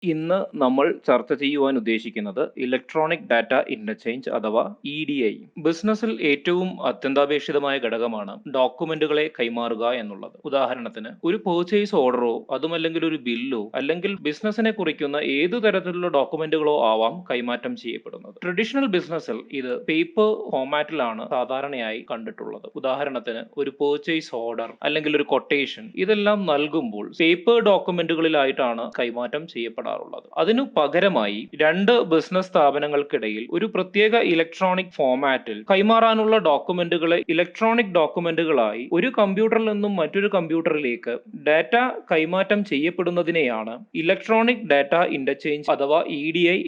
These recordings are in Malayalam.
ഇന്ന് നമ്മൾ ചർച്ച ചെയ്യുവാൻ ഉദ്ദേശിക്കുന്നത് ഇലക്ട്രോണിക് ഡാറ്റ ഇന്റർചേഞ്ച് അഥവാ ഇ. ബിസിനസ്സിൽ ഏറ്റവും അത്യന്താപേക്ഷിതമായ ഘടകമാണ് ഡോക്യുമെന്റുകളെ കൈമാറുക എന്നുള്ളത്. ഉദാഹരണത്തിന് ഒരു പർച്ചേസ് ഓർഡറോ അതുമല്ലെങ്കിൽ ഒരു ബില്ലോ അല്ലെങ്കിൽ ബിസിനസ്സിനെ കുറിക്കുന്ന ഏതു തരത്തിലുള്ള ഡോക്യുമെന്റുകളോ ആവാം കൈമാറ്റം ചെയ്യപ്പെടുന്നത്. ട്രഡീഷണൽ ബിസിനസ്സിൽ ഇത് പേപ്പർ ഫോമാറ്റിലാണ് സാധാരണയായി കണ്ടിട്ടുള്ളത്. ഉദാഹരണത്തിന് ഒരു പർച്ചേസ് ഓർഡർ അല്ലെങ്കിൽ ഒരു കൊട്ടേഷൻ ഇതെല്ലാം നൽകുമ്പോൾ പേപ്പർ ഡോക്യുമെന്റുകളിലായിട്ടാണ് കൈമാറ്റം ചെയ്യപ്പെടാറുള്ളത്. അതിനു പകരമായി രണ്ട് ബിസിനസ് സ്ഥാപനങ്ങൾക്കിടയിൽ ഒരു പ്രത്യേക ഇലക്ട്രോണിക് ഫോമാറ്റിൽ കൈമാറാനുള്ള ഡോക്യുമെന്റുകളെ ഇലക്ട്രോണിക് ഡോക്യുമെന്റുകളായി ഒരു കമ്പ്യൂട്ടറിൽ നിന്നും മറ്റൊരു കമ്പ്യൂട്ടറിലേക്ക് ഡാറ്റ കൈമാറ്റം ചെയ്യപ്പെടുന്നതിനെയാണ് ഇലക്ട്രോണിക് ഡാറ്റ ഇന്റർചേഞ്ച് അഥവാ ഇ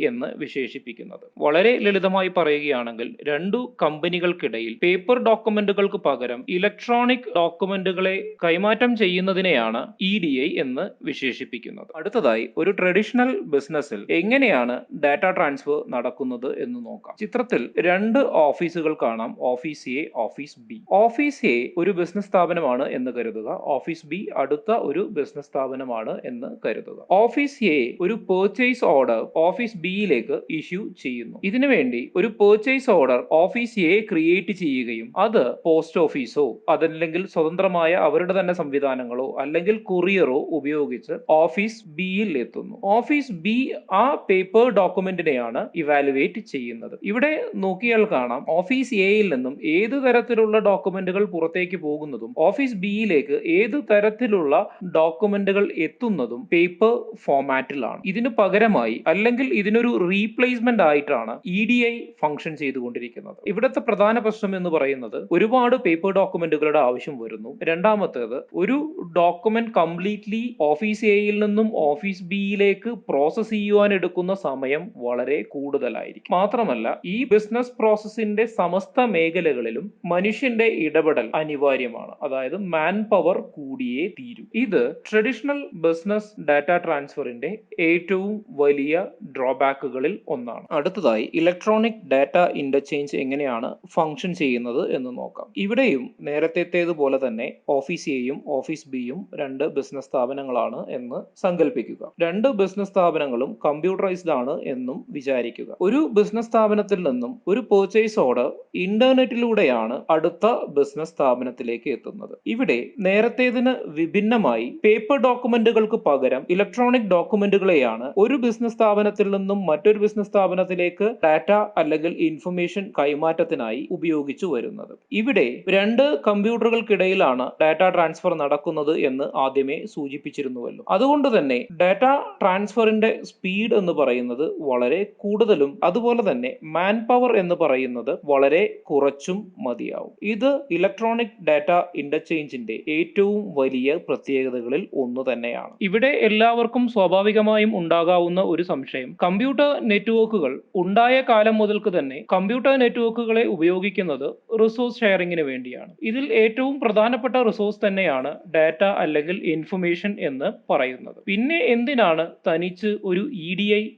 എന്ന് വിശേഷിപ്പിക്കുന്നത്. വളരെ ലളിതമായി പറയുകയാണെങ്കിൽ രണ്ടു കമ്പനികൾക്കിടയിൽ പേപ്പർ ഡോക്യുമെന്റുകൾക്ക് പകരം ഇലക്ട്രോണിക് ഡോക്യുമെന്റുകളെ കൈമാറ്റം ചെയ്യുന്നതിനെയാണ് ഇ എന്ന് വിശേഷിപ്പിക്കുന്നത്. അടുത്തതായി ഒരു ട്രഡീഷണൽ ബിസിനസ്സിൽ എങ്ങനെയാണ് ഡാറ്റ ട്രാൻസ്ഫർ നടക്കുന്നത് എന്ന് നോക്കാം. ചിത്രത്തിൽ രണ്ട് ഓഫീസുകൾ കാണാം. Office A, office B. Office A ഒരു ബിസിനസ് സ്ഥാപനമാണ് എന്ന് കരുതുക. ഓഫീസ് ബി അടുത്ത ഒരു ബിസിനസ് സ്ഥാപനമാണ് എന്ന് കരുതുക. ഓഫീസ് എ ഒരു പർച്ചേസ് ഓർഡർ ഓഫീസ് ബിയിലേക്ക് ഇഷ്യൂ ചെയ്യുന്നു. ഇതിനു വേണ്ടി ഒരു purchase order office A create ചെയ്യുകയും അത് പോസ്റ്റ് ഓഫീസോ അതല്ലെങ്കിൽ സ്വതന്ത്രമായ അവരുടെ തന്നെ സംവിധാനങ്ങളോ അല്ലെങ്കിൽ കൊറിയറോ ഉപയോഗിച്ച് ഓഫീസ് ബിയിൽ എത്തുന്നു. ഓഫീസ് ബി ആ പേപ്പർ ഡോക്യുമെന്റിനെയാണ് ഇവാലുവേറ്റ് ചെയ്യുന്നത്. ഇവിടെ നോക്കിയാൽ കാണാം ഓഫീസ് എയിൽ നിന്നും ഏത് തരത്തിലുള്ള ഡോക്യുമെന്റുകൾ പുറത്തേക്ക് പോകുന്നതും ഓഫീസ് ബിയിലേക്ക് ഏത് തരത്തിലുള്ള ഡോക്യുമെന്റുകൾ എത്തുന്നതും പേപ്പർ ഫോമാറ്റിലാണ്. ഇതിനു പകരമായി അല്ലെങ്കിൽ ഇതിനൊരു റീപ്ലേസ്മെന്റ് ആയിട്ടാണ് ഇ ഫംഗ്ഷൻ ചെയ്തുകൊണ്ടിരിക്കുന്നത്. ഇവിടുത്തെ പ്രധാന പ്രശ്നം എന്ന് പറയുന്നത് ഒരുപാട് പേപ്പർ ഡോക്യുമെന്റുകളുടെ ആവശ്യം വരുന്നു. രണ്ടാമത്തേത് ഒരു ഡോക്യുമെന്റ് കംപ്ലീറ്റ്ലി ഓഫീസ് എയിൽ നിന്നും ഓഫീസ് ബിയിലേക്ക് പ്രോസസ് ചെയ്യുവാൻ എടുക്കുന്ന സമയം വളരെ കൂടുതലായിരിക്കും. മാത്രമല്ല ഈ ബിസിനസ് പ്രോസസ്സിന്റെ സമസ്ത മേഖലകളിലും മനുഷ്യന്റെ ഇടപെടൽ അനിവാര്യമാണ്. അതായത് മാൻ പവർ കൂടിയേ തീരൂ. ഇത് ട്രഡീഷണൽ ബിസിനസ് ഡാറ്റ ട്രാൻസ്ഫറിന്റെ ഏറ്റവും വലിയ ഡ്രോബാക്കുകളിൽ ഒന്നാണ്. അടുത്തതായി ഇലക്ട്രോണിക് ഡാറ്റ ഇന്റർചേഞ്ച് എങ്ങനെയാണ് ഫംഗ്ഷൻ ചെയ്യുന്നത് എന്ന് നോക്കാം. ഇവിടെയും നേരത്തേതുപോലെ തന്നെ ഓഫീസ് എയും ഓഫീസ് ബിയും രണ്ട് ബിസിനസ് സ്ഥാപനങ്ങളാണ് എന്ന് സങ്കല്പിക്കുക. രണ്ട് ബിസിനസ് സ്ഥാപനങ്ങളും കമ്പ്യൂട്ടറൈസ്ഡ് ആണ് എന്നും വിചാരിക്കുക. ഒരു ബിസിനസ് സ്ഥാപനത്തിൽ നിന്നും ഒരു പർച്ചേസ് ഓർഡർ ഇന്റർനെറ്റിലൂടെയാണ് അടുത്ത ബിസിനസ് സ്ഥാപനത്തിലേക്ക് എത്തുന്നത്. ഇവിടെ നേരത്തേതിന് വിഭിന്നമായി പേപ്പർ ഡോക്യുമെന്റുകൾക്ക് പകരം ഇലക്ട്രോണിക് ഡോക്യുമെന്റുകളെയാണ് ഒരു ബിസിനസ് സ്ഥാപനത്തിൽ നിന്നും മറ്റൊരു ബിസിനസ് സ്ഥാപനത്തിലേക്ക് ഡാറ്റ അല്ലെങ്കിൽ ഇൻഫർമേഷൻ കൈമാറ്റത്തിനായി ഉപയോഗിച്ചു വരുന്നത്. ഇവിടെ രണ്ട് കമ്പ്യൂട്ടറുകൾക്കിടയിലാണ് ഡാറ്റ ട്രാൻസ്ഫർ നടക്കുന്നത് എന്ന് ആദ്യമേ സൂചിപ്പിച്ചിരുന്നുവല്ലോ. അതുകൊണ്ട് തന്നെ ഡാറ്റ ട്രാൻസ്ഫറിന്റെ സ്പീഡ് എന്ന് പറയുന്നത് വളരെ കൂടുതലും അതുപോലെ തന്നെ മാൻ പവർ എന്ന് പറയുന്നത് വളരെ കുറച്ചും മതിയാവും. ഇത് ഇലക്ട്രോണിക് ഡാറ്റ ഇന്റർചേഞ്ചിന്റെ ഏറ്റവും വലിയ പ്രത്യേകതകളിൽ ഒന്ന് തന്നെയാണ്. ഇവിടെ എല്ലാവർക്കും സ്വാഭാവികമായും ഉണ്ടാകാവുന്ന ഒരു സംശയം, കമ്പ്യൂട്ടർ നെറ്റ്വർക്കുകൾ ഉണ്ടായ കാലം മുതൽക്ക് തന്നെ കമ്പ്യൂട്ടർ നെറ്റ്വർക്കുകളെ ഉപയോഗിക്കുന്നത് റിസോഴ്സ് ഷെയറിങ്ങിന് വേണ്ടിയാണ്. ഇതിൽ ഏറ്റവും പ്രധാനപ്പെട്ട റിസോഴ്സ് തന്നെയാണ് ഡാറ്റ അല്ലെങ്കിൽ ഇൻഫർമേഷൻ എന്ന് പറയുന്നത്. പിന്നെ എന്തിനാണ് തനിച്ച് ഒരു ഇ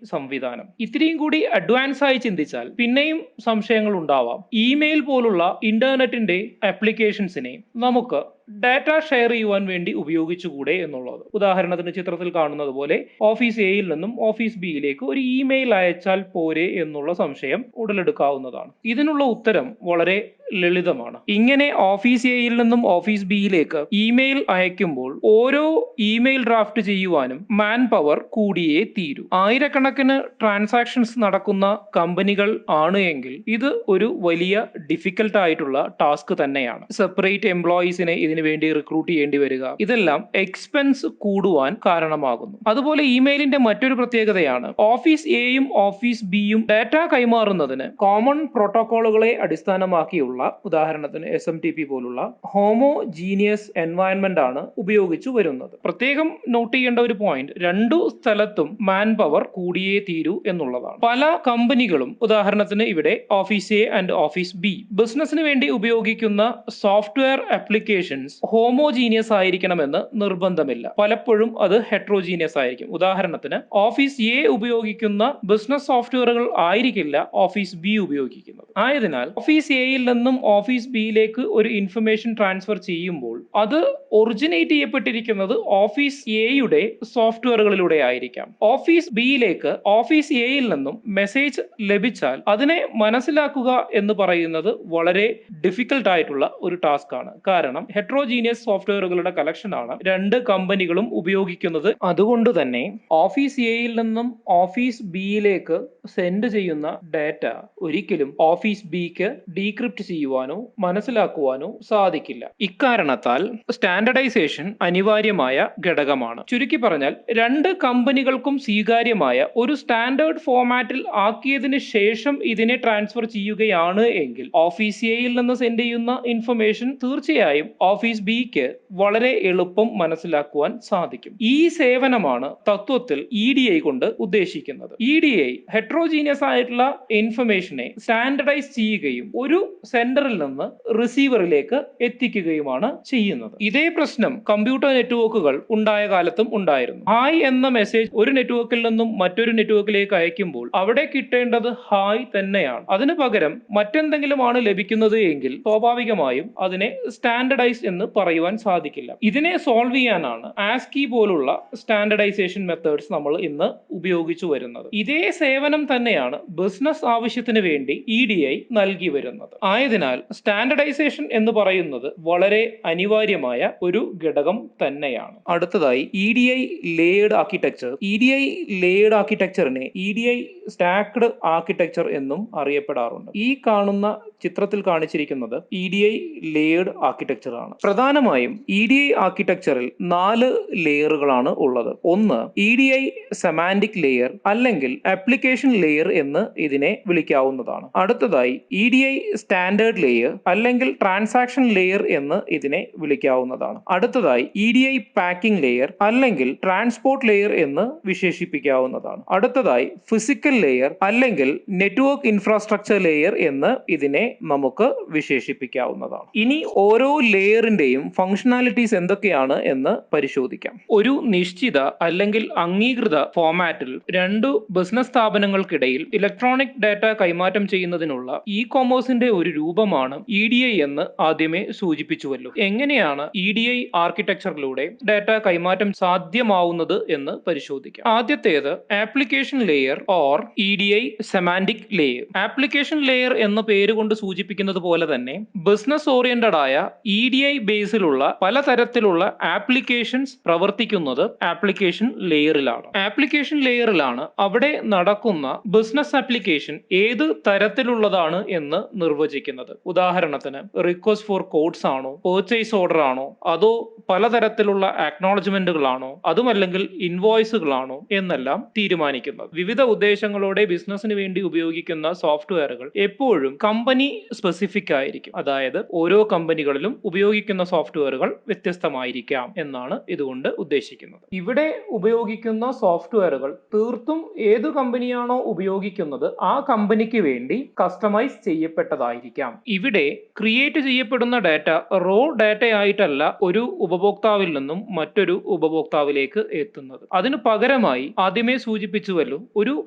സംവിധാനം? ഇത്രയും കൂടി അഡ്വാൻസ് ആയി ചിന്തിച്ചാൽ പിന്നെയും സംശയങ്ങൾ ഉണ്ടാവാം. ഇമെയിൽ പോലുള്ള ഇന്റർനെറ്റിന്റെ ആപ്ലിക്കേഷൻസിനെ നമുക്ക് ഡാറ്റ ഷെയർ ചെയ്യുവാൻ വേണ്ടി ഉപയോഗിച്ചുകൂടെ എന്നുള്ളത്. ഉദാഹരണത്തിന് ചിത്രത്തിൽ കാണുന്നത് പോലെ ഓഫീസ് എയിൽ നിന്നും ഓഫീസ് ബിയിലേക്ക് ഒരു ഇമെയിൽ അയച്ചാൽ പോരെ എന്നുള്ള സംശയം ഉടലെടുക്കാവുന്നതാണ്. ഇതിനുള്ള ഉത്തരം വളരെ ലളിതമാണ്. ഇങ്ങനെ ഓഫീസ് എയിൽ നിന്നും ഓഫീസ് ബിയിലേക്ക് ഇമെയിൽ അയക്കുമ്പോൾ ഓരോ ഇമെയിൽ ഡ്രാഫ്റ്റ് ചെയ്യുവാനും മാൻ പവർ കൂടിയേ തീരൂ. ആയിരക്കണക്കിന് ട്രാൻസാക്ഷൻസ് നടക്കുന്ന കമ്പനികൾ ആണ് എങ്കിൽ ഇത് ഒരു വലിയ ഡിഫിക്കൽട്ട് ആയിട്ടുള്ള ടാസ്ക് തന്നെയാണ്. സെപ്പറേറ്റ് എംപ്ലോയീസിനെ ഇതിനു വേണ്ടി റിക്രൂട്ട് ചെയ്യേണ്ടി വരിക, ഇതെല്ലാം എക്സ്പെൻസ് കൂടുവാൻ കാരണമാകുന്നു. അതുപോലെ ഇമെയിലിന്റെ മറ്റൊരു പ്രത്യേകതയാണ് ഓഫീസ് എയും ഓഫീസ് ബിയും ഡാറ്റ കൈമാറുന്നതിന് കോമൺ പ്രോട്ടോകോളുകളെ അടിസ്ഥാനമാക്കിയുള്ള ഉദാഹരണത്തിന് SMTP പോലുള്ള ഹോമോജീനിയസ് എൻവയൺമെന്റ് ആണ് ഉപയോഗിച്ചു വരുന്നത്. പ്രത്യേകം നോട്ട് ചെയ്യേണ്ട ഒരു പോയിന്റ്, രണ്ടു സ്ഥലത്തും മാൻ പവർ കൂടിയേ തീരൂ എന്നുള്ളതാണ്. പല കമ്പനികളും ഉദാഹരണത്തിന് ഇവിടെ office A and office B ബിസിനസിന് വേണ്ടി ഉപയോഗിക്കുന്ന സോഫ്റ്റ്വെയർ ആപ്ലിക്കേഷൻസ് ആപ്ലിക്കേഷൻസ് ഹോമോജീനിയസ് ആയിരിക്കണമെന്ന് നിർബന്ധമില്ല. പലപ്പോഴും അത് ഹെട്രോജീനിയസ് ആയിരിക്കും. ഉദാഹരണത്തിന് ഓഫീസ് എ ഉപയോഗിക്കുന്ന ബിസിനസ് സോഫ്റ്റ്വെയറുകൾ ആയിരിക്കില്ല ഓഫീസ് ബി ഉപയോഗിക്കുന്നത്. ആയതിനാൽ ഓഫീസ് എയിൽ നിന്നും ഓഫീസ് ബിയിലേക്ക് ഒരു ഇൻഫർമേഷൻ ട്രാൻസ്ഫർ ചെയ്യുമ്പോൾ അത് ഒറിജിനേറ്റ് ചെയ്യപ്പെട്ടിരിക്കുന്നത് ഓഫീസ് എയുടെ സോഫ്റ്റ്വെയറുകളിലൂടെ ആയിരിക്കാം. ഓഫീസ് ബിയിലേക്ക് ഓഫീസ് എയിൽ നിന്നും മെസ്സേജ് ലഭിച്ചാൽ അതിനെ മനസ്സിലാക്കുക എന്ന് പറയുന്നത് വളരെ ഡിഫിക്കൽട്ട് ആയിട്ടുള്ള ഒരു ടാസ്ക് ആണ്. കാരണം ഹെട്രോജീനിയസ് സോഫ്റ്റ്വെയറുകളുടെ കളക്ഷൻ ആണ് രണ്ട് കമ്പനികളും ഉപയോഗിക്കുന്നത്. അതുകൊണ്ട് തന്നെ ഓഫീസ് എയിൽ നിന്നും ഓഫീസ് ബിയിലേക്ക് സെൻഡ് ചെയ്യുന്ന ഡാറ്റ ഒരിക്കലും ഓഫീസ് ബിക്ക് ഡീക്രിപ്റ്റ് ചെയ്യുവാനോ മനസ്സിലാക്കുവാനോ സാധിക്കില്ല. ഇക്കാരണത്താൽ സ്റ്റാൻഡർഡൈസേഷൻ അനിവാര്യമായ ഘടകമാണ്. ചുരുക്കി പറഞ്ഞാൽ രണ്ട് കമ്പനികൾക്കും സ്വീകാര്യമായ ഒരു സ്റ്റാൻഡേർഡ് ഫോർമാറ്റിൽ ആക്കിയതിന് ശേഷം ഇതിനെ ട്രാൻസ്ഫർ ചെയ്യുകയാണ് എങ്കിൽ ഓഫീസ് എയിൽ നിന്ന് സെൻഡ് ചെയ്യുന്ന ഇൻഫർമേഷൻ തീർച്ചയായും ഓഫീസ് ബിക്ക് വളരെ എളുപ്പം മനസ്സിലാക്കുവാൻ സാധിക്കും. ഈ സേവനമാണ് തത്വത്തിൽ EDI കൊണ്ട് ഉദ്ദേശിക്കുന്നത്. EDI ഹെട്രോജീനിയസ് ആയിട്ടുള്ള ഇൻഫർമേഷനെ സ്റ്റാൻഡർഡൈസ് ചെയ്യുകയും ഒരു സെൻഡറിൽ നിന്ന് റിസീവറിലേക്ക് എത്തിക്കുകയുമാണ് ചെയ്യുന്നത്. ഇതേ പ്രശ്നം കമ്പ്യൂട്ടർ നെറ്റ്വർക്കുകൾ ഉണ്ടായ കാലത്തും ഉണ്ടായിരുന്നു. ഹായ് എന്ന മെസ്സേജ് ഒരു നെറ്റ്വർക്കിൽ നിന്നും മറ്റൊരു നെറ്റ്വർക്കിലേക്ക് അയക്കുമ്പോൾ അവിടെ കിട്ടേണ്ടത് ഹായ് തന്നെയാണ്. അതിന് പകരം മറ്റെന്തെങ്കിലുമാണ് ലഭിക്കുന്നത് എങ്കിൽ സ്വാഭാവികമായും അതിനെ സ്റ്റാൻഡർഡൈസ് എന്ന് പറയുവാൻ സാധിക്കില്ല. ഇതിനെ സോൾവ് ചെയ്യാനാണ് ASCII പോലുള്ള സ്റ്റാൻഡർഡൈസേഷൻ മെത്തേഡ്സ് നമ്മൾ ഇന്ന് ഉപയോഗിച്ചു വരുന്നത്. ഇതേ സേവനം തന്നെയാണ് ബിസിനസ് ആവശ്യത്തിന് വേണ്ടി EDI നൽകി വരുന്നത്. ആയതിനാൽ സ്റ്റാൻഡർഡൈസേഷൻ എന്ന് പറയുന്നത് വളരെ അനിവാര്യമായ ഒരു ഘടകം തന്നെയാണ്. അടുത്തതായി EDI layered architecture. EDI layered ആർക്കിടെക്ചറിനെ EDI സ്റ്റാക്ക്ഡ് ആർക്കിടെക്ചർ എന്നും അറിയപ്പെടാറുണ്ട്. ഈ കാണുന്ന ചിത്രത്തിൽ കാണിച്ചിരിക്കുന്നത് EDI ലേയേർഡ് ആർക്കിടെക്ചർ ആണ്. പ്രധാനമായും EDI ആർക്കിടെക്ചറിൽ 4 ലെയറുകളാണ് ഉള്ളത്. ഒന്ന് EDI സെമാന്റിക് ലെയർ അല്ലെങ്കിൽ ആപ്ലിക്കേഷൻ ലെയർ എന്ന് ഇതിനെ വിളിക്കാവുന്നതാണ്. അടുത്തതായി EDI സ്റ്റാൻഡേർഡ് ലെയർ അല്ലെങ്കിൽ ട്രാൻസാക്ഷൻ ലെയർ എന്ന് ഇതിനെ വിളിക്കാവുന്നതാണ്. അടുത്തതായി EDI പാക്കിംഗ് ലെയർ അല്ലെങ്കിൽ ട്രാൻസ്പോർട്ട് ലെയർ എന്ന് വിശേഷിപ്പിക്കാവുന്നതാണ്. അടുത്തതായി ഫിസിക്കൽ ലെയർ അല്ലെങ്കിൽ നെറ്റ്വർക്ക് ഇൻഫ്രാസ്ട്രക്ചർ ലെയർ എന്ന് ഇതിനെ നമുക്ക് വിശേഷിപ്പിക്കാവുന്നതാണ്. ഇനി ഓരോ ലെയറിന്റെയും ഫംഗ്ഷനാലിറ്റീസ് എന്തൊക്കെയാണ് എന്ന് പരിശോധിക്കാം. ഒരു നിശ്ചിത അല്ലെങ്കിൽ അംഗീകൃത ഫോർമാറ്റിൽ രണ്ടു ബിസിനസ് സ്ഥാപനങ്ങൾക്കിടയിൽ ഇലക്ട്രോണിക് ഡാറ്റ കൈമാറ്റം ചെയ്യുന്നതിനുള്ള ഇ-കൊമേഴ്സിന്റെ ഒരു രൂപമാണ് EDI എന്ന് ആദ്യമേ സൂചിപ്പിച്ചുവല്ലോ. എങ്ങനെയാണ് EDI ആർക്കിടെക്ചറിലൂടെ ഡാറ്റ കൈമാറ്റം സാധ്യമാവുന്നത് എന്ന് പരിശോധിക്കാം. ആദ്യത്തേത് application layer or EDI semantic layer. Application layer എന്ന പേര് കൊണ്ട് സൂചിപ്പിക്കുന്നത് പോലെ തന്നെ ബിസിനസ് ഓറിയന്റഡ് ആയ EDI ബേസിലുള്ള പലതരത്തിലുള്ള ആപ്ലിക്കേഷൻസ് പ്രവർത്തിക്കുന്നത് ആപ്ലിക്കേഷൻ ലെയറിലാണ്. ആപ്ലിക്കേഷൻ ലെയറിലാണ് അവിടെ നടക്കുന്ന ബിസിനസ് ആപ്ലിക്കേഷൻ ഏത് തരത്തിലുള്ളതാണ് എന്ന് നിർവചിക്കുന്നത്. ഉദാഹരണത്തിന് റിക്വസ്റ്റ് ഫോർ കോഡ്സ് ആണോ, പർച്ചേസ് ഓർഡർ ആണോ, അതോ പലതരത്തിലുള്ള അക്നോളജ്മെന്റുകളാണോ, അതുമല്ലെങ്കിൽ ഇൻവോയ്സുകളാണോ എന്നെല്ലാം തീരുമാനിക്കുന്നത്. വിവിധ ഉദ്ദേശങ്ങളോടെ ബിസിനസിന് വേണ്ടി ഉപയോഗിക്കുന്ന സോഫ്റ്റ്വെയറുകൾ എപ്പോഴും കമ്പനി സ്പെസിഫിക് ആയിരിക്കും. അതായത് ഓരോ കമ്പനികളിലും ഉപയോഗിക്കുന്ന സോഫ്റ്റ്വെയറുകൾ വ്യത്യസ്തമായിരിക്കാം എന്നാണ് ഇതുകൊണ്ട് ഉദ്ദേശിക്കുന്നത്. ഇവിടെ ഉപയോഗിക്കുന്ന സോഫ്റ്റ്വെയറുകൾ തീർത്തും ഏതു കമ്പനിയാണോ ഉപയോഗിക്കുന്നത് ആ കമ്പനിക്ക് വേണ്ടി കസ്റ്റമൈസ് ചെയ്യപ്പെട്ടതായിരിക്കാം. ഇവിടെ ക്രിയേറ്റ് ചെയ്യപ്പെടുന്ന ഡാറ്റ റോ ഡാറ്റ ആയിട്ടല്ല ഒരു ഉപഭോക്താവിൽ നിന്നും മറ്റൊരു ഉപഭോക്താവിലേക്ക് എത്തുന്നത്. അതിനു പകരമായി ആദ്യമേ സൂചിപ്പിച്ചുവല്ലോ, ഒരു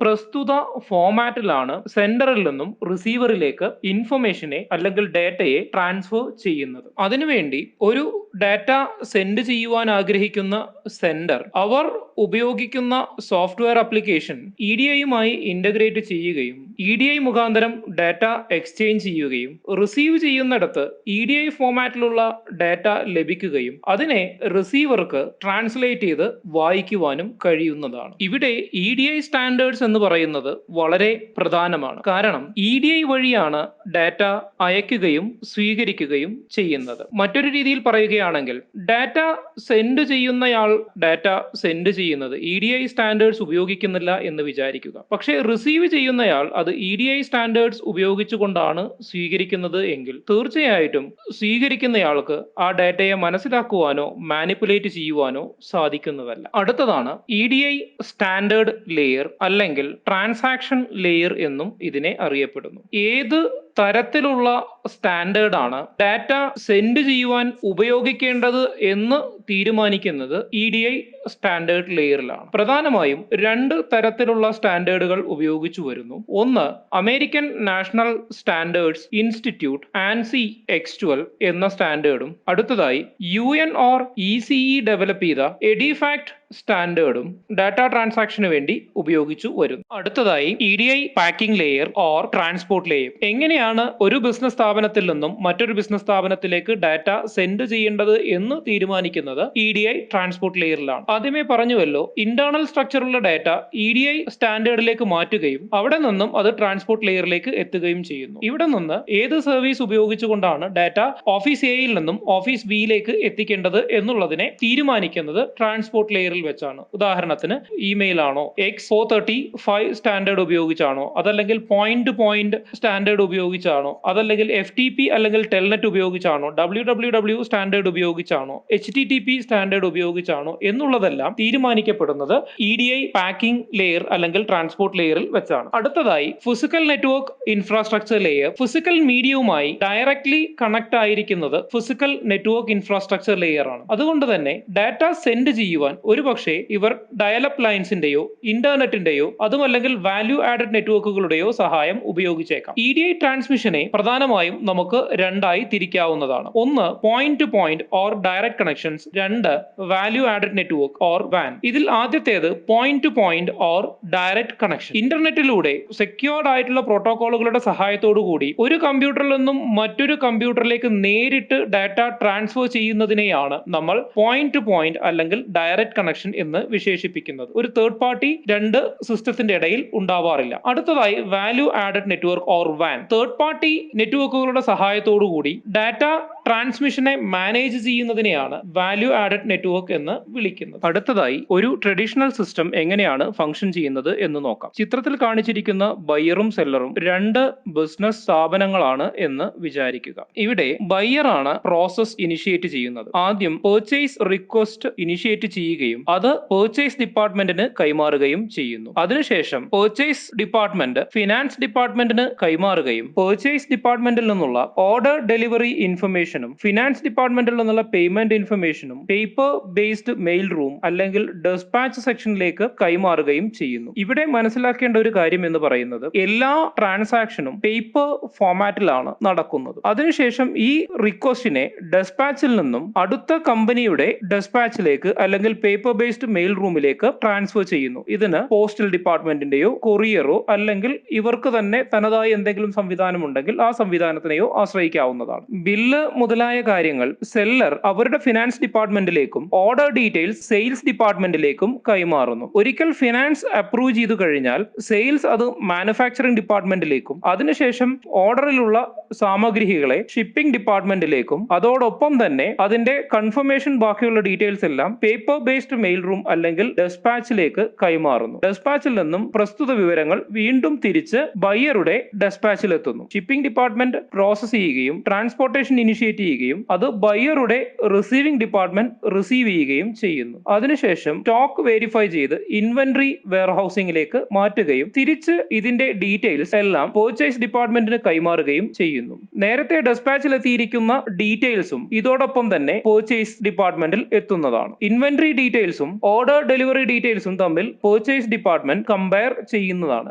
പ്രസ്തുത ഫോർമാറ്റിലാണ് സെൻഡറിൽ നിന്നും റിസീവറിലേക്ക് ഇൻഫർമേഷനെ അല്ലെങ്കിൽ ഡാറ്റയെ ട്രാൻസ്ഫർ ചെയ്യുന്നത്. അതിനുവേണ്ടി ഒരു ഡാറ്റ സെൻഡ് ചെയ്യുവാൻ ആഗ്രഹിക്കുന്ന സെൻഡർ അവർ ഉപയോഗിക്കുന്ന സോഫ്റ്റ്വെയർ ആപ്ലിക്കേഷൻ EDIയുമായി ഇന്റഗ്രേറ്റ് ചെയ്യുകയും EDI മുഖാന്തരം ഡാറ്റ എക്സ്ചേഞ്ച് ചെയ്യുകയും റിസീവ് ചെയ്യുന്നിടത്ത് EDI ഫോർമാറ്റിലുള്ള ഡാറ്റ ലഭിക്കുകയും അതിനെ റിസീവർക്ക് ട്രാൻസ്ലേറ്റ് ചെയ്ത് വായിക്കുവാനും കഴിയുന്നതാണ്. ഇവിടെ EDI സ്റ്റാൻഡേർഡ്സ് എന്ന് പറയുന്നത് വളരെ പ്രധാനമാണ്. കാരണം EDI വഴിയാണ് ഡാറ്റ അയക്കുകയും സ്വീകരിക്കുകയും ചെയ്യുന്നത്. മറ്റൊരു രീതിയിൽ പറയുകയാണെങ്കിൽ ഡാറ്റ സെൻഡ് ചെയ്യുന്നയാൾ ഡാറ്റ സെൻഡ് ചെയ്യുന്നത് EDI സ്റ്റാൻഡേർഡ്സ് ഉപയോഗിക്കുന്നില്ല എന്ന് വിചാരിക്കുക. പക്ഷേ റിസീവ് ചെയ്യുന്നയാൾ അത് EDI സ്റ്റാൻഡേർഡ്സ് ഉപയോഗിച്ചുകൊണ്ടാണ് സ്വീകരിക്കുന്നത് എങ്കിൽ തീർച്ചയായിട്ടും സ്വീകരിക്കുന്നയാൾക്ക് ആ ഡാറ്റയെ മനസ്സിലാക്കുവാനോ മാനിപ്പുലേറ്റ് ചെയ്യുവാനോ സാധിക്കുന്നതല്ല. അടുത്തതാണ് EDI സ്റ്റാൻഡേർഡ് ലെയർ അല്ലെങ്കിൽ ട്രാൻസാക്ഷൻ ലെയർ എന്നും ഇതിനെ അറിയപ്പെടുന്നു. ഏത് തരത്തിലുള്ള സ്റ്റാൻഡേർഡ് ആണ് ഡാറ്റ സെൻഡ് ചെയ്യുവാൻ ഉപയോഗിക്കേണ്ടത് എന്ന് തീരുമാനിക്കുന്നത് EDI സ്റ്റാൻഡേർഡ് ലെയറിലാണ്. പ്രധാനമായും 2 തരത്തിലുള്ള സ്റ്റാൻഡേർഡുകൾ ഉപയോഗിച്ചു വരുന്നു. ഒന്ന്, American national standards institute ANSI X12 എന്ന സ്റ്റാൻഡേർഡും അടുത്തതായി UN or ECE ഡെവലപ്പ് ചെയ്ത എഡിഫാക്ട് സ്റ്റാൻഡേർഡും ഡാറ്റ ട്രാൻസാക്ഷന് വേണ്ടി ഉപയോഗിച്ചു വരുന്നു. അടുത്തതായി EDI packing layer or transport layer. എങ്ങനെയാണ് ഒരു ബിസിനസ് സ്ഥാപനത്തിൽ നിന്നും മറ്റൊരു ബിസിനസ് സ്ഥാപനത്തിലേക്ക് ഡാറ്റ സെൻഡ് ചെയ്യേണ്ടത് എന്ന് തീരുമാനിക്കുന്നത് EDI ട്രാൻസ്പോർട്ട് ലെയറിലാണ്. ആദ്യമേ പറഞ്ഞുവല്ലോ, ഇന്റേണൽ സ്ട്രക്ചറുള്ള ഡാറ്റ EDI സ്റ്റാൻഡേർഡിലേക്ക് മാറ്റുകയും അവിടെ നിന്നും അത് ട്രാൻസ്പോർട്ട് ലെയറിലേക്ക് എത്തുകയും ചെയ്യുന്നു. ഇവിടെ നിന്ന് ഏത് സർവീസ് ഉപയോഗിച്ചുകൊണ്ടാണ് ഡാറ്റ ഓഫീസ് എയിൽ നിന്നും ഓഫീസ് ബിയിലേക്ക് എത്തിക്കേണ്ടത് എന്നുള്ളതിനെ തീരുമാനിക്കുന്നത് ട്രാൻസ്പോർട്ട് ലെയറിൽ വെച്ചാണ്. ഉദാഹരണത്തിന് ഇമെയിൽ ആണോ, X435 സ്റ്റാൻഡേർഡ് ഉപയോഗിച്ചാണോ, അതല്ലെങ്കിൽ പോയിന്റ് ടു പോയിന്റ് സ്റ്റാൻഡേർഡ് ഉപയോഗിച്ചാണോ, അതല്ലെങ്കിൽ FTP അല്ലെങ്കിൽ ടെൽനെറ്റ് ഉപയോഗിച്ചാണോ, WWW സ്റ്റാൻഡേർഡ് ഉപയോഗിച്ചാണോ, HTTP സ്റ്റാൻഡേർഡ് ഉപയോഗിച്ചാണോ എന്നുള്ളതെല്ലാം തീരുമാനിക്കപ്പെടുന്നത് EDI പാക്കിംഗ് ലെയർ അല്ലെങ്കിൽ ട്രാൻസ്പോർട്ട് ലെയറിൽ വെച്ചാണ്. അടുത്തതായി physical network infrastructure layer. Physical മീഡിയവുമായി ഡയറക്ട്ലി കണക്ട് ആയിരിക്കുന്നത് ഫിസിക്കൽ നെറ്റ്വർക്ക് ഇൻഫ്രാസ്ട്രക്ചർ ലെയർ ആണ്. അതുകൊണ്ട് തന്നെ ഡാറ്റ സെൻഡ് ചെയ്യുവാൻ ഒരുപക്ഷെ ഇവർ ഡയലപ്പ് ലൈൻസിന്റെയോ ഇന്റർനെറ്റിന്റെയോ അതുമല്ലെങ്കിൽ വാല്യൂ ആഡഡ് നെറ്റ്വർക്കുകളുടെയോ സഹായം ഉപയോഗിച്ചേക്കാം. EDI ട്രാൻസ്മിഷനെ പ്രധാനമായും നമുക്ക് രണ്ടായി തിരിക്കാവുന്നതാണ്. ഒന്ന്, point to point or direct connections. രണ്ട്, value added network or VAN. ഇതിൽ ആദ്യത്തേത് point to point or direct connection. ഇന്റർനെറ്റിലൂടെ സെക്യൂർഡ് ആയിട്ടുള്ള പ്രോട്ടോകോളുകളുടെ സഹായത്തോടു കൂടി ഒരു കമ്പ്യൂട്ടറിൽ നിന്നും മറ്റൊരു കമ്പ്യൂട്ടറിലേക്ക് നേരിട്ട് ഡാറ്റ ട്രാൻസ്ഫർ ചെയ്യുന്നതിനെയാണ് നമ്മൾ പോയിന്റ് ടു പോയിന്റ് അല്ലെങ്കിൽ ഡയറക്ട് കണക്ഷൻ എന്ന് വിശേഷിപ്പിക്കുന്നത്. ഒരു തേർഡ് പാർട്ടി രണ്ട് സിസ്റ്റത്തിന്റെ ഇടയിൽ ഉണ്ടാവാറില്ല. അടുത്തതായി value added network or VAN. Third party നെറ്റ്വർക്കുകളുടെ സഹായത്തോടു കൂടി ഡാറ്റ ട്രാൻസ്മിഷനെ മാനേജ് ചെയ്യുന്നതിനെയാണ് വാല്യൂ ആഡഡ് നെറ്റ്വർക്ക് എന്ന് വിളിക്കുന്നത്. അടുത്തതായി ഒരു ട്രഡീഷണൽ സിസ്റ്റം എങ്ങനെയാണ് ഫംഗ്ഷൻ ചെയ്യുന്നത് എന്ന് നോക്കാം. ചിത്രത്തിൽ കാണിച്ചിരിക്കുന്ന ബയ്യറും സെല്ലറും രണ്ട് ബിസിനസ് സ്ഥാപനങ്ങളാണ് എന്ന് വിചാരിക്കുക. ഇവിടെ ബയ്യർ ആണ് പ്രോസസ് ഇനിഷ്യേറ്റ് ചെയ്യുന്നത്. ആദ്യം പർച്ചേസ് റിക്വസ്റ്റ് ഇനിഷ്യേറ്റ് ചെയ്യുകയും അത് പർച്ചേസ് ഡിപ്പാർട്ട്മെന്റിന് കൈമാറുകയും ചെയ്യുന്നു. അതിനുശേഷം പർച്ചേസ് ഡിപ്പാർട്ട്മെന്റ് ഫിനാൻസ് ഡിപ്പാർട്ട്മെന്റിന് കൈമാറുകയും പർച്ചേസ് ഡിപ്പാർട്ട്മെന്റിൽ നിന്നുള്ള ഓർഡർ ഡെലിവറി ഇൻഫർമേഷനും ഫിനാൻസ് ഡിപ്പാർട്ട്മെന്റിൽ നിന്നുള്ള പേയ്മെന്റ് ഇൻഫർമേഷനും പേപ്പർ ബേസ്ഡ് മെയിൽ റൂം അല്ലെങ്കിൽ ഡെസ്പാച്ച് സെക്ഷനിലേക്ക് കൈമാറുകയും ചെയ്യുന്നു. ഇവിടെ മനസ്സിലാക്കേണ്ട ഒരു കാര്യം എന്ന് പറയുന്നത് എല്ലാ ട്രാൻസാക്ഷനും പേപ്പർ ഫോമാറ്റിലാണ് നടക്കുന്നത്. അതിനുശേഷം ഈ റിക്വസ്റ്റിനെ ഡെസ്പാച്ചിൽ നിന്നും അടുത്ത കമ്പനിയുടെ ഡെസ്പാച്ചിലേക്ക് അല്ലെങ്കിൽ പേപ്പർ ബേസ്ഡ് മെയിൽ റൂമിലേക്ക് ട്രാൻസ്ഫർ ചെയ്യുന്നു. ഇതിന് പോസ്റ്റൽ ഡിപ്പാർട്ട്മെന്റിന്റെയോ കൊറിയറോ അല്ലെങ്കിൽ ഇവർക്ക് തന്നെ തനതായ എന്തെങ്കിലും സംവിധാനം ഉണ്ടെങ്കിൽ ആ സംവിധാനത്തിനെയോ ആശ്രയിക്കാവുന്നതാണ്. ബില്ല് മുതലായ കാര്യങ്ങൾ സെല്ലർ അവരുടെ ഫിനാൻസ് ഡിപ്പാർട്ട്മെന്റിലേക്കും ഓർഡർ ഡീറ്റെയിൽസ് സെയിൽസ് ഡിപ്പാർട്ട്മെന്റിലേക്കും കൈമാറുന്നു. ഒരിക്കൽ ഫിനാൻസ് അപ്രൂവ് ചെയ്തു കഴിഞ്ഞാൽ സെയിൽസ് അത് മാനുഫാക്ചറിംഗ് ഡിപ്പാർട്ട്മെന്റിലേക്കും അതിനുശേഷം ഓർഡറിലുള്ള സാമഗ്രികളെ ഷിപ്പിംഗ് ഡിപ്പാർട്ട്മെന്റിലേക്കും അതോടൊപ്പം തന്നെ അതിന്റെ കൺഫർമേഷൻ ബാക്കിയുള്ള ഡീറ്റെയിൽസ് എല്ലാം പേപ്പർ ബേസ്ഡ് മെയിൽ റൂം അല്ലെങ്കിൽ ഡെസ്പാച്ചിലേക്ക് കൈമാറുന്നു. ഡെസ്പാച്ചിൽ നിന്നും പ്രസ്തുത വിവരങ്ങൾ വീണ്ടും തിരിച്ച് ബയ്യറുടെ ഡെസ്പാച്ചിൽ എത്തുന്നു. ഷിപ്പിംഗ് ഡിപ്പാർട്ട്മെന്റ് പ്രോസസ് ചെയ്യുകയും ട്രാൻസ്പോർട്ടേഷൻ ഇനിഷ്യേറ്റ് ചെയ്യുകയും അത് ബയ്യറുടെ റിസീവിംഗ് ഡിപ്പാർട്ട്മെന്റ് റിസീവ് ചെയ്യുകയും ചെയ്യുന്നു. അതിനുശേഷം സ്റ്റോക്ക് വെരിഫൈ ചെയ്ത് ഇൻവെന്ററി വെയർഹൌസിംഗിലേക്ക് മാറ്റുകയും തിരിച്ച് ഇതിന്റെ ഡീറ്റെയിൽസ് എല്ലാം പർച്ചേസ് ഡിപ്പാർട്ട്മെന്റിന് കൈമാറുകയും ചെയ്യുന്നു. നേരത്തെ ഡെസ്പാച്ചിൽ എത്തിയിരിക്കുന്ന ഡീറ്റെയിൽസും ഇതോടൊപ്പം തന്നെ പർച്ചേസ് ഡിപ്പാർട്ട്മെന്റിൽ എത്തുന്നതാണ്. ഇൻവെന്ററി ഡീറ്റെയിൽസും ഓർഡർ ഡെലിവറി ഡീറ്റെയിൽസും തമ്മിൽ പർച്ചേസ് ഡിപ്പാർട്ട്മെന്റ് കമ്പയർ ചെയ്യുന്നതാണ്.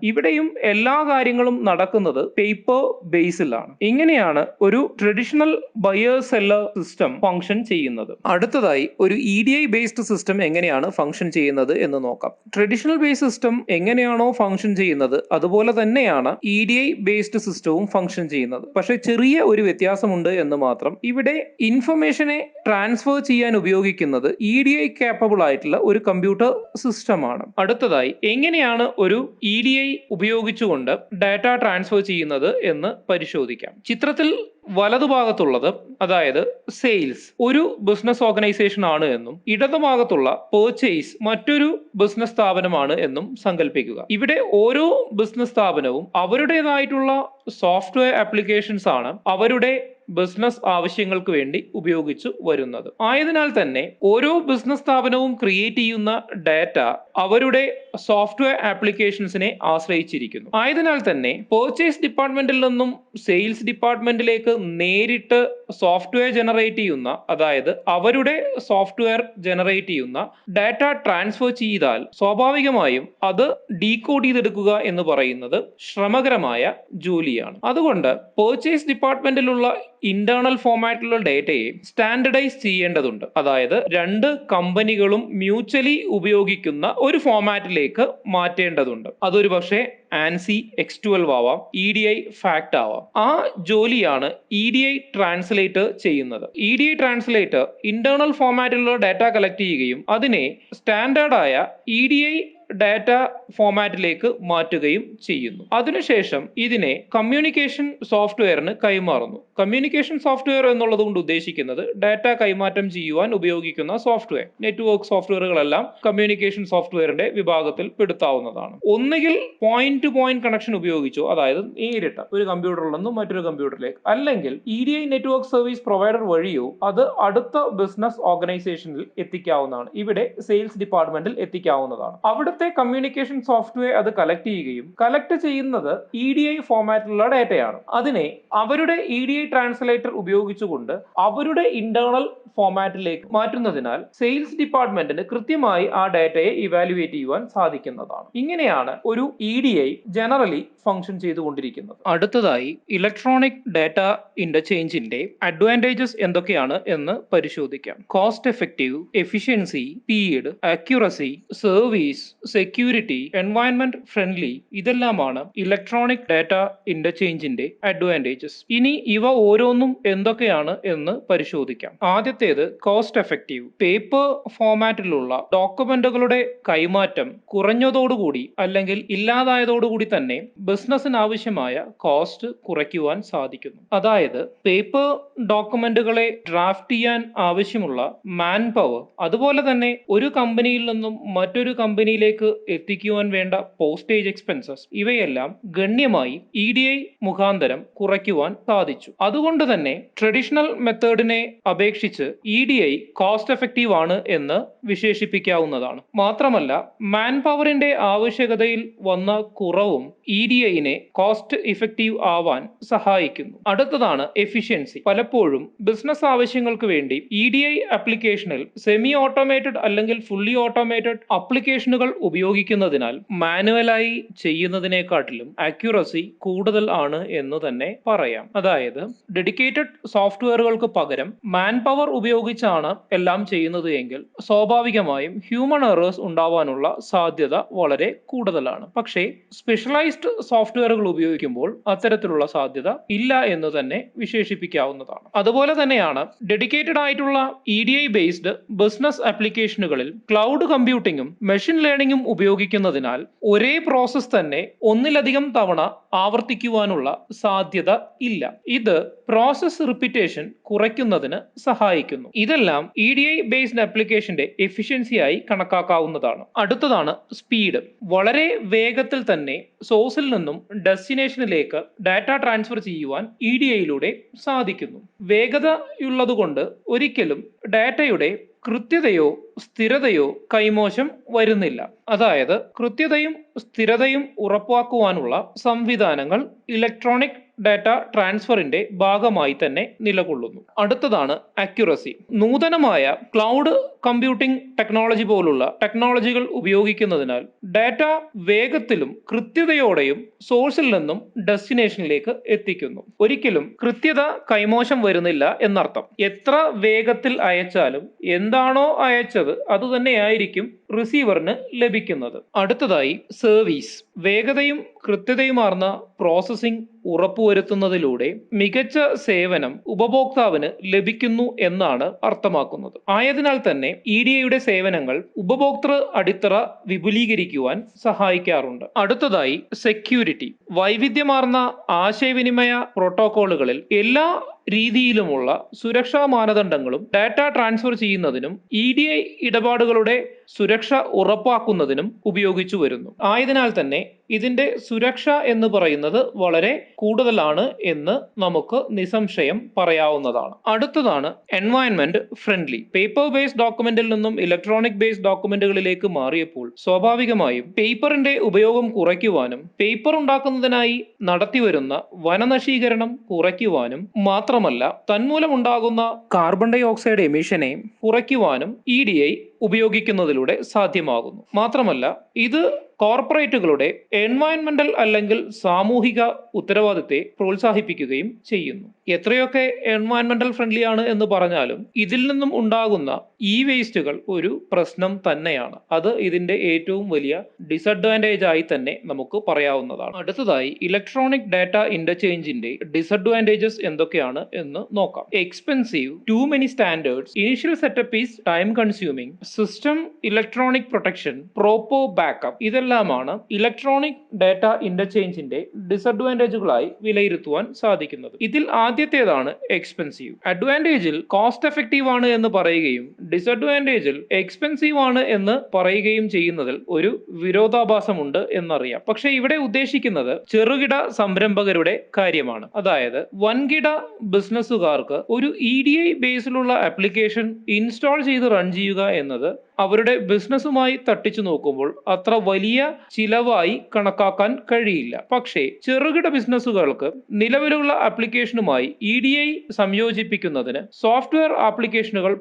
ഇവിടെയും എല്ലാ കാര്യങ്ങളും നടക്കുന്നത് പേപ്പർ ബേസിലാണ്. ഇങ്ങനെയാണ് ഒരു traditional buyer seller system function ചെയ്യുന്നത്. അടുത്തതായി ഒരു EDI ബേസ്ഡ് സിസ്റ്റം എങ്ങനെയാണ് ഫംഗ്ഷൻ ചെയ്യുന്നത് എന്ന് നോക്കാം. ട്രഡീഷണൽ ബേസ്ഡ് സിസ്റ്റം എങ്ങനെയാണോ ഫംഗ്ഷൻ ചെയ്യുന്നത് അതുപോലെ തന്നെയാണ് EDI ബേസ്ഡ് സിസ്റ്റവും ഫംഗ്ഷൻ ചെയ്യുന്നത്. പക്ഷേ ചെറിയ ഒരു വ്യത്യാസമുണ്ട് എന്ന് മാത്രം. ഇവിടെ ഇൻഫർമേഷനെ ട്രാൻസ്ഫർ ചെയ്യാൻ ഉപയോഗിക്കുന്നത് EDI കേപ്പബിൾ ആയിട്ടുള്ള ഒരു കമ്പ്യൂട്ടർ സിസ്റ്റമാണ്. അടുത്തതായി എങ്ങനെയാണ് ഒരു EDI ഉപയോഗിച്ചുകൊണ്ട് ഡാറ്റ ട്രാൻസ്ഫർ ചെയ്യുന്നത് എന്ന് പരിശോധിക്കാം. ചിത്രത്തിൽ വലതുഭാഗത്തുള്ളത് അതായത് സെയിൽസ് ഒരു ബിസിനസ് ഓർഗനൈസേഷൻ ആണ് എന്നും ഇടതുഭാഗത്തുള്ള പർച്ചേസ് മറ്റൊരു ബിസിനസ് സ്ഥാപനമാണ് എന്നും സങ്കല്പിക്കുക. ഇവിടെ ഓരോ ബിസിനസ് സ്ഥാപനവും അവരുടേതായിട്ടുള്ള സോഫ്റ്റ്വെയർ ആപ്ലിക്കേഷൻസ് ആണ് അവരുടെ ബിസിനസ് ആവശ്യങ്ങൾക്ക് വേണ്ടി ഉപയോഗിച്ചു വരുന്നത്. ആയതിനാൽ തന്നെ ഓരോ ബിസിനസ് സ്ഥാപനവും ക്രിയേറ്റ് ചെയ്യുന്ന ഡാറ്റ അവരുടെ സോഫ്റ്റ്വെയർ ആപ്ലിക്കേഷൻസിനെ ആശ്രയിച്ചിരിക്കുന്നു. ആയതിനാൽ തന്നെ പർച്ചേസ് ഡിപ്പാർട്ട്മെന്റിൽ നിന്നും സെയിൽസ് ഡിപ്പാർട്ട്മെന്റിലേക്ക് നേരിട്ട് സോഫ്റ്റ്വെയർ ജനറേറ്റ് ചെയ്യുന്ന, അതായത് അവരുടെ സോഫ്റ്റ്വെയർ ജനറേറ്റ് ചെയ്യുന്ന ഡാറ്റ ട്രാൻസ്ഫർ ചെയ്താൽ സ്വാഭാവികമായും അത് ഡീകോഡ് ചെയ്തെടുക്കുക എന്ന് പറയുന്നത് ശ്രമകരമായ ജോലിയാണ്. അതുകൊണ്ട് പർച്ചേസ് ഡിപ്പാർട്ട്മെന്റിലുള്ള ഇന്റേണൽ ഫോമാറ്റിലുള്ള ഡേറ്റയെ സ്റ്റാൻഡർഡൈസ് ചെയ്യേണ്ടതുണ്ട്. അതായത് രണ്ട് കമ്പനികളും മ്യൂച്വലി ഉപയോഗിക്കുന്ന ഒരു ഫോമാറ്റിലേക്ക് മാറ്റേണ്ടതുണ്ട്. അതൊരു പക്ഷേ ആൻസി X12 ആവാം, EDI ഫാക്ട് ആവാം. ആ ജോലിയാണ് EDI ട്രാൻസ്ലേറ്റർ ചെയ്യുന്നത്. EDI ട്രാൻസ്ലേറ്റർ ഇന്റേണൽ ഫോമാറ്റിലുള്ള ഡാറ്റ കളക്ട് ചെയ്യുകയും അതിനെ സ്റ്റാൻഡേർഡായ EDI ഡാറ്റ ഫോമാറ്റിലേക്ക് മാറ്റുകയും ചെയ്യുന്നു. അതിനുശേഷം ഇതിനെ കമ്മ്യൂണിക്കേഷൻ സോഫ്റ്റ്വെയറിന് കൈമാറുന്നു. കമ്മ്യൂണിക്കേഷൻ സോഫ്റ്റ്വെയർ എന്നുള്ളത് കൊണ്ട് ഉദ്ദേശിക്കുന്നത് ഡാറ്റ കൈമാറ്റം ചെയ്യുവാൻ ഉപയോഗിക്കുന്ന സോഫ്റ്റ്വെയർ. നെറ്റ്വർക്ക് സോഫ്റ്റ്വെയറുകളെല്ലാം കമ്മ്യൂണിക്കേഷൻ സോഫ്റ്റ്വെയറിന്റെ വിഭാഗത്തിൽ പെടുത്താവുന്നതാണ്. ഒന്നുകിൽ പോയിന്റ് ടു പോയിന്റ് കണക്ഷൻ ഉപയോഗിച്ചോ, അതായത് നേരിട്ട് ഒരു കമ്പ്യൂട്ടറിൽ നിന്നും മറ്റൊരു കമ്പ്യൂട്ടറിലേക്ക്, അല്ലെങ്കിൽ EDI നെറ്റ്വർക്ക് സർവീസ് പ്രൊവൈഡർ വഴിയോ അത് അടുത്ത ബിസിനസ് ഓർഗനൈസേഷനിൽ എത്തിക്കാവുന്നതാണ്. ഇവിടെ സെയിൽസ് ഡിപ്പാർട്ട്മെന്റിൽ എത്തിക്കാവുന്നതാണ്. അവിടുത്തെ കമ്മ്യൂണിക്കേഷൻ സോഫ്റ്റ്വെയർ അത് കളക്ട് ചെയ്യുന്നത് EDI ഫോമാറ്റിലുള്ള ഡാറ്റയാണ്. അതിനെ അവരുടെ EDI ട്രാൻസ്ലേറ്റർ ഉപയോഗിച്ചുകൊണ്ട് അവരുടെ ഇന്റേണൽ ഫോമാറ്റിലേക്ക് മാറ്റുന്നതിനാൽ സെയിൽസ് ഡിപ്പാർട്ട്മെന്റിന് കൃത്യമായി ആ ഡാറ്റയെ ഇവാലുവേറ്റ് ചെയ്യുവാൻ സാധിക്കുന്നതാണ്. ഇങ്ങനെയാണ് ഒരു EDI ജനറലി ഫംഗ്ഷൻ ചെയ്തുകൊണ്ടിരിക്കുന്നത്. അടുത്തതായി ഇലക്ട്രോണിക് ഡാറ്റ ഇന്റർചേഞ്ചിന്റെ അഡ്വാൻറ്റേജസ് എന്തൊക്കെയാണ് എന്ന് പരിശോധിക്കാം. Cost effective, efficiency, speed, accuracy, service, security, environment friendly, ഇതെല്ലാമാണ് ഇലക്ട്രോണിക് ഡാറ്റ ഇന്റർചേഞ്ചിന്റെ അഡ്വാൻറ്റേജസ്. ഇനി ഇവ ഓരോന്നും എന്തൊക്കെയാണ് എന്ന് പരിശോധിക്കാം. ആദ്യത്തേത് കോസ്റ്റ് എഫക്റ്റീവ്. പേപ്പർ ഫോമാറ്റിലുള്ള ഡോക്യുമെന്റുകളുടെ കൈമാറ്റം കുറഞ്ഞതോടുകൂടി അല്ലെങ്കിൽ ഇല്ലാതായതോടുകൂടി തന്നെ ബിസിനസിന് ആവശ്യമായ കോസ്റ്റ് കുറയ്ക്കുവാൻ സാധിക്കുന്നു. അതായത് പേപ്പർ ഡോക്യുമെന്റുകളെ ഡ്രാഫ്റ്റ് ചെയ്യാൻ ആവശ്യമുള്ള മാൻ പവർ, അതുപോലെ തന്നെ ഒരു കമ്പനിയിൽ നിന്നും മറ്റൊരു കമ്പനിയിലേക്ക് എത്തിക്കുവാൻ വേണ്ട പോസ്റ്റേജ് എക്സ്പെൻസസ്, ഇവയെല്ലാം ഗണ്യമായി EDI മുഖാന്തരം കുറയ്ക്കുവാൻ സാധിച്ചു. അതുകൊണ്ട് തന്നെ ട്രഡീഷണൽ മെത്തേഡിനെ അപേക്ഷിച്ച് EDI കോസ്റ്റ് എഫക്റ്റീവ് ആണ് എന്ന് വിശേഷിപ്പിക്കാവുന്നതാണ്. മാത്രമല്ല മാൻ പവറിന്റെ ആവശ്യകതയിൽ വന്ന കുറവും EDIനെ കോസ്റ്റ് ഇഫക്റ്റീവ് ആവാൻ സഹായിക്കുന്നു. അടുത്തതാണ് എഫിഷ്യൻസി. പലപ്പോഴും ബിസിനസ് ആവശ്യങ്ങൾക്ക് വേണ്ടി EDI ആപ്ലിക്കേഷനിൽ സെമി ഓട്ടോമേറ്റഡ് അല്ലെങ്കിൽ ഫുള്ളി ഓട്ടോമേറ്റഡ് ആപ്ലിക്കേഷനുകൾ ഉപയോഗിക്കുന്നതിനാൽ മാനുവലായി ചെയ്യുന്നതിനെക്കാട്ടിലും അക്യുറസി കൂടുതൽ ആണ് എന്ന് തന്നെ പറയാം. അതായത് ഡെഡിക്കേറ്റഡ് സോഫ്റ്റ്വെയറുകൾക്ക് പകരം മാൻ പവർ ഉപയോഗിച്ചാണ് എല്ലാം ചെയ്യുന്നത് എങ്കിൽ സ്വാഭാവികമായും ഹ്യൂമൻ എറേഴ്സ് ഉണ്ടാവാനുള്ള സാധ്യത വളരെ കൂടുതലാണ്. പക്ഷേ സ്പെഷ്യലൈസ്ഡ് സോഫ്റ്റ്വെയറുകൾ ഉപയോഗിക്കുമ്പോൾ അത്തരത്തിലുള്ള സാധ്യത ഇല്ല എന്ന് തന്നെ വിശേഷിപ്പിക്കാവുന്നതാണ്. അതുപോലെ തന്നെയാണ് ഡെഡിക്കേറ്റഡ് ആയിട്ടുള്ള EDI ബേസ്ഡ് ബിസിനസ് ആപ്ലിക്കേഷനുകളിൽ ക്ലൗഡ് കമ്പ്യൂട്ടിങ്ങും മെഷീൻ ലേണിംഗും ഉപയോഗിക്കുന്നതിനാൽ ഒരേ പ്രോസസ് തന്നെ ഒന്നിലധികം തവണ ആവർത്തിക്കുവാനുള്ള സാധ്യത ഇല്ല. ഇത് പ്രോസസ് റിപ്പീറ്റേഷൻ കുറയ്ക്കുന്നതിന് സഹായിക്കുന്നു. ഇതെല്ലാം EDI ബേസ്ഡ് ആപ്ലിക്കേഷന്റെ എഫിഷ്യൻസിയായി കണക്കാക്കാവുന്നതാണ്. അടുത്തതാണ് സ്പീഡ്. വളരെ വേഗത്തിൽ തന്നെ സോഴ്സിൽ നിന്നും ഡെസ്റ്റിനേഷനിലേക്ക് ഡാറ്റ ട്രാൻസ്ഫർ ചെയ്യുവാൻ EDIയിലൂടെ സാധിക്കുന്നു. വേഗതയുള്ളതുകൊണ്ട് ഒരിക്കലും ഡാറ്റയുടെ കൃത്യതയോ സ്ഥിരതയോ കൈമോശം വരുന്നില്ല. അതായത് കൃത്യതയും സ്ഥിരതയും ഉറപ്പാക്കുവാനുള്ള സംവിധാനങ്ങൾ ഇലക്ട്രോണിക് ഡാറ്റ ട്രാൻസ്ഫറിന്റെ ഭാഗമായി തന്നെ നിലകൊള്ളുന്നു. അടുത്തതാണ് അക്യുറസി. നൂതനമായ ക്ലൗഡ് കമ്പ്യൂട്ടിംഗ് ടെക്നോളജി പോലുള്ള ടെക്നോളജികൾ ഉപയോഗിക്കുന്നതിനാൽ ഡാറ്റ വേഗത്തിലും കൃത്യതയോടെയും സോഴ്സിൽ നിന്നും ഡെസ്റ്റിനേഷനിലേക്ക് എത്തിക്കുന്നു. ഒരിക്കലും കൃത്യത കൈമോശം വരുന്നില്ല എന്നർത്ഥം. എത്ര വേഗത്തിൽ അയച്ചാലും എന്താണോ അയച്ചത് അതുതന്നെയായിരിക്കും റിസീവറിന് ലഭിക്കുന്നത്. അടുത്തതായി സർവീസ്. വേഗതയും കൃത്യതയുമാർന്ന പ്രോസസ്സിംഗ് ഉറപ്പുവരുത്തുന്നതിലൂടെ മികച്ച സേവനം ഉപഭോക്താവിന് ലഭിക്കുന്നു എന്നാണ് അർത്ഥമാക്കുന്നത്. ആയതിനാൽ തന്നെ EDIയുടെ സേവനങ്ങൾ ഉപഭോക്തൃ അടിത്തറ വിപുലീകരിക്കുവാൻ സഹായിക്കാറുണ്ട്. അടുത്തതായി സെക്യൂരിറ്റി. വൈവിധ്യമാർന്ന ആശയവിനിമയ പ്രോട്ടോക്കോളുകളിൽ എല്ലാ രീതിയിലുമുള്ള സുരക്ഷാ മാനദണ്ഡങ്ങളും ഡാറ്റ ട്രാൻസ്ഫർ ചെയ്യുന്നതിനും EDI ഇടപാടുകളുടെ സുരക്ഷ ഉറപ്പാക്കുന്നതിനും ഉപയോഗിച്ചു വരുന്നു. ആയതിനാൽ തന്നെ ഇതിന്റെ സുരക്ഷ എന്ന് പറയുന്നത് വളരെ കൂടുതലാണ് എന്ന് നമുക്ക് നിസ്സംശയം പറയാവുന്നതാണ്. അടുത്തതാണ് എൻവയൺമെന്റ് ഫ്രണ്ട്ലി. പേപ്പർ ബേസ്ഡ് ഡോക്യുമെന്റിൽ നിന്നും ഇലക്ട്രോണിക് ബേസ്ഡ് ഡോക്യുമെന്റുകളിലേക്ക് മാറിയപ്പോൾ സ്വാഭാവികമായും പേപ്പറിന്റെ ഉപയോഗം കുറയ്ക്കുവാനും പേപ്പർ ഉണ്ടാക്കുന്നതിനായി നടത്തിവരുന്ന വനനശീകരണം കുറയ്ക്കുവാനും മാത്രമല്ല തന്മൂലമുണ്ടാകുന്ന കാർബൺ ഡൈ ഓക്സൈഡ് എമിഷനെ കുറയ്ക്കുവാനും EDI ഉപയോഗിക്കുന്നതിലൂടെ സാധ്യമാകുന്നു. മാത്രമല്ല ഇത് കോർപ്പറേറ്റുകളുടെ എൻവയൺമെന്റൽ അല്ലെങ്കിൽ സാമൂഹിക ഉത്തരവാദിത്തത്തെ പ്രോത്സാഹിപ്പിക്കുകയും ചെയ്യുന്നു. എത്രയൊക്കെ എൻവയൺമെന്റൽ ഫ്രണ്ട്ലി ആണ് എന്ന് പറഞ്ഞാലും ഇതിൽ നിന്നും ഉണ്ടാകുന്ന വേസ്റ്റുകൾ ഒരു പ്രശ്നം തന്നെയാണ്. അത് ഇതിന്റെ ഏറ്റവും വലിയ ഡിസഡ്വാൻറ്റേജ് ആയി തന്നെ നമുക്ക് പറയാവുന്നതാണ്. അടുത്തതായി ഇലക്ട്രോണിക് ഡാറ്റ ഇന്റർചേഞ്ചിന്റെ ഡിസഡ്വാൻറ്റേജസ് എന്തൊക്കെയാണ് എന്ന് നോക്കാം. Expensive, too many standards, initial setup is time consuming, system electronic protection, proper backup, ഇതെല്ലാമാണ് ഇലക്ട്രോണിക് ഡാറ്റ ഇന്റർചേഞ്ചിന്റെ ഡിസഡ്വാൻറ്റേജുകളായി വിലയിരുത്തുവാൻ സാധിക്കുന്നത്. ഇതിൽ ആദ്യത്തേതാണ് എക്സ്പെൻസീവ്. അഡ്വാൻറ്റേജിൽ കോസ്റ്റ് എഫക്റ്റീവ് ആണ് എന്ന് പറയുകയും ഡിസഡ്വാൻറ്റേജിൽ എക്സ്പെൻസീവ് ആണ് എന്ന് പറയുകയും ചെയ്യുന്നതിൽ ഒരു വിരോധാഭാസമുണ്ട് എന്നറിയാം. പക്ഷെ ഇവിടെ ഉദ്ദേശിക്കുന്നത് ചെറുകിട സംരംഭകരുടെ കാര്യമാണ്. അതായത് വൻകിട ബിസിനസ്സുകാർക്ക് ഒരു EDI ബേസിലുള്ള ആപ്ലിക്കേഷൻ ഇൻസ്റ്റാൾ ചെയ്ത് റൺ ചെയ്യുക എന്നത് അവരുടെ ബിസിനസ്സുമായി തട്ടിച്ചു നോക്കുമ്പോൾ അത്ര വലിയ ചിലവായി കണക്കാക്കാൻ കഴിയില്ല. പക്ഷേ ചെറുകിട ബിസിനസ്സുകൾക്ക് നിലവിലുള്ള ആപ്ലിക്കേഷനുമായി EDI സംയോജിപ്പിക്കുന്നതിന് സോഫ്റ്റ്വെയർ ആപ്ലിക്കേഷനുകൾ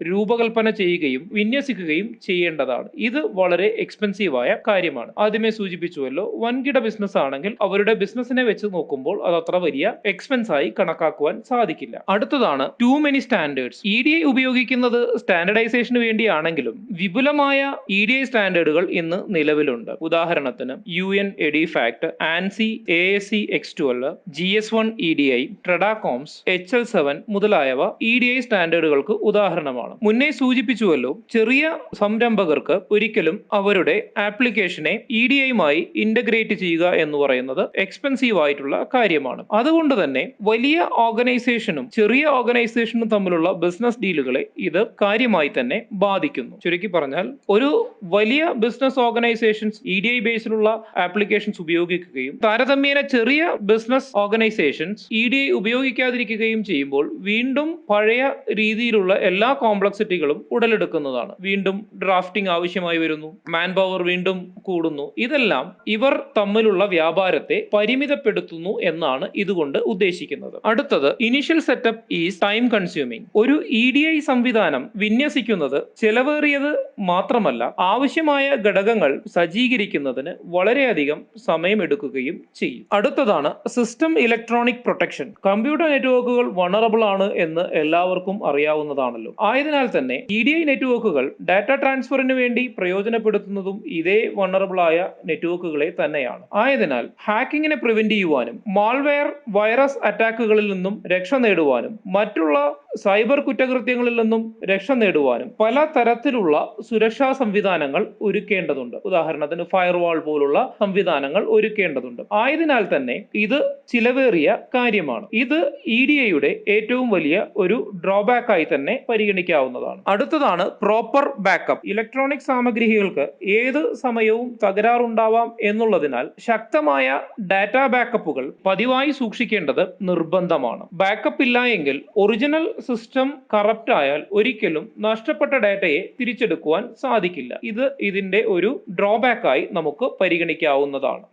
രൂപകൽപ്പന ചെയ്യുകയും വിന്യസിക്കുകയും ചെയ്യേണ്ടതാണ്. ഇത് വളരെ എക്സ്പെൻസീവായ കാര്യമാണ്. ആദ്യമേ സൂചിപ്പിച്ചുവല്ലോ, വൻകിട ബിസിനസ് ആണെങ്കിൽ അവരുടെ ബിസിനസിനെ വെച്ച് നോക്കുമ്പോൾ അത് അത്ര വലിയ എക്സ്പെൻസ് ആയി കണക്കാക്കുവാൻ സാധിക്കില്ല. അടുത്തതാണ് ടു മെനി സ്റ്റാൻഡേർഡ്സ്. EDI ഉപയോഗിക്കുന്നത് സ്റ്റാൻഡർഡൈസേഷന് വേണ്ടിയാണെങ്കിൽ വിപുലമായ EDI സ്റ്റാൻഡേർഡുകൾ ഇന്ന് നിലവിലുണ്ട്. ഉദാഹരണത്തിന് UN EDIFACT, ANSI, ASC X12, GS1 EDI, TRADACOMS, HL7 മുതലായവ EDI സ്റ്റാൻഡേർഡുകൾക്ക് ഉദാഹരണമാണ്. മുന്നേ സൂചിപ്പിച്ചുവല്ലോ, ചെറിയ സംരംഭകർക്ക് ഒരിക്കലും അവരുടെ ആപ്ലിക്കേഷനെ EDIയുമായി ഇന്റഗ്രേറ്റ് ചെയ്യുക എന്ന് പറയുന്നത് എക്സ്പെൻസീവ് ആയിട്ടുള്ള കാര്യമാണ്. അതുകൊണ്ട് തന്നെ വലിയ ഓർഗനൈസേഷനും ചെറിയ ഓർഗനൈസേഷനും തമ്മിലുള്ള ബിസിനസ് ഡീലുകളെ ഇത് കാര്യമായി തന്നെ ബാധിക്കുന്നു. ചുരുക്കി പറഞ്ഞാൽ ഒരു വലിയ ബിസിനസ് ഓർഗനൈസേഷൻസ് EDI ബേസിലുള്ള ആപ്ലിക്കേഷൻസ് ഉപയോഗിക്കുകയും താരതമ്യേന ചെറിയ ബിസിനസ് ഓർഗനൈസേഷൻസ് EDI ഉപയോഗിക്കാതിരിക്കുകയും ചെയ്യുമ്പോൾ വീണ്ടും പഴയ രീതിയിലുള്ള എല്ലാ കോംപ്ലക്സിറ്റികളും ഉടലെടുക്കുന്നതാണ്. വീണ്ടും ഡ്രാഫ്റ്റിംഗ് ആവശ്യമായി വരുന്നു, മാൻ പവർ വീണ്ടും കൂടുന്നു. ഇതെല്ലാം ഇവർ തമ്മിലുള്ള വ്യാപാരത്തെ പരിമിതപ്പെടുത്തുന്നു എന്നാണ് ഇതുകൊണ്ട് ഉദ്ദേശിക്കുന്നത്. അടുത്തത് initial setup is time consuming. ഒരു EDI സംവിധാനം വിന്യസിക്കുന്നത് ചെലവേറിയത് മാത്രമല്ല ആവശ്യമായ ഘടകങ്ങൾ സജ്ജീകരിക്കുന്നതിന് വളരെയധികം സമയമെടുക്കുകയും ചെയ്യും. അടുത്തതാണ് സിസ്റ്റം ഇലക്ട്രോണിക് പ്രൊട്ടക്ഷൻ. കമ്പ്യൂട്ടർ നെറ്റ്വർക്കുകൾ വൾനറബിൾ ആണ് എന്ന് എല്ലാവർക്കും അറിയാവുന്നതാണല്ലോ. ആയതിനാൽ തന്നെ EDI നെറ്റ്വർക്കുകൾ ഡാറ്റ ട്രാൻസ്ഫറിന് വേണ്ടി പ്രയോജനപ്പെടുത്തുന്നതും ഇതേ വൾനറബിൾ ആയ നെറ്റ്വർക്കുകളെ തന്നെയാണ്. ആയതിനാൽ ഹാക്കിങ്ങിനെ പ്രിവെന്റ് ചെയ്യുവാനും മാൾവെയർ വൈറസ് അറ്റാക്കുകളിൽ നിന്നും രക്ഷ നേടുവാനും മറ്റുള്ള സൈബർ കുറ്റകൃത്യങ്ങളിൽ നിന്നും രക്ഷ നേടുവാനും പല തരത്തിലുള്ള സുരക്ഷാ സംവിധാനങ്ങൾ ഒരുക്കേണ്ടതുണ്ട്. ഉദാഹരണത്തിന് ഫയർവാൾ പോലുള്ള സംവിധാനങ്ങൾ ഒരുക്കേണ്ടതുണ്ട്. ആയതിനാൽ തന്നെ ഇത് ചിലവേറിയ കാര്യമാണ്. ഇത് EDIയുടെ ഏറ്റവും വലിയ ഒരു ഡ്രോബാക്ക് ആയി തന്നെ പരിഗണിക്കാവുന്നതാണ്. അടുത്തതാണ് പ്രോപ്പർ ബാക്കപ്പ്. ഇലക്ട്രോണിക് സാമഗ്രികൾക്ക് ഏത് സമയവും തകരാറുണ്ടാവാം എന്നുള്ളതിനാൽ ശക്തമായ ഡാറ്റാ ബാക്കപ്പുകൾ പതിവായി സൂക്ഷിക്കേണ്ടത് നിർബന്ധമാണ്. ബാക്കപ്പ് ഇല്ല എങ്കിൽ ഒറിജിനൽ സിസ്റ്റം കറപ്റ്റ് ആയാൽ ഒരിക്കലും നഷ്ടപ്പെട്ട ഡാറ്റയെ തിരിച്ചെടുക്കുവാൻ സാധിക്കില്ല. ഇത് ഇതിന്റെ ഒരു ഡ്രോബാക്ക് ആയി നമുക്ക് പരിഗണിക്കാവുന്നതാണ്.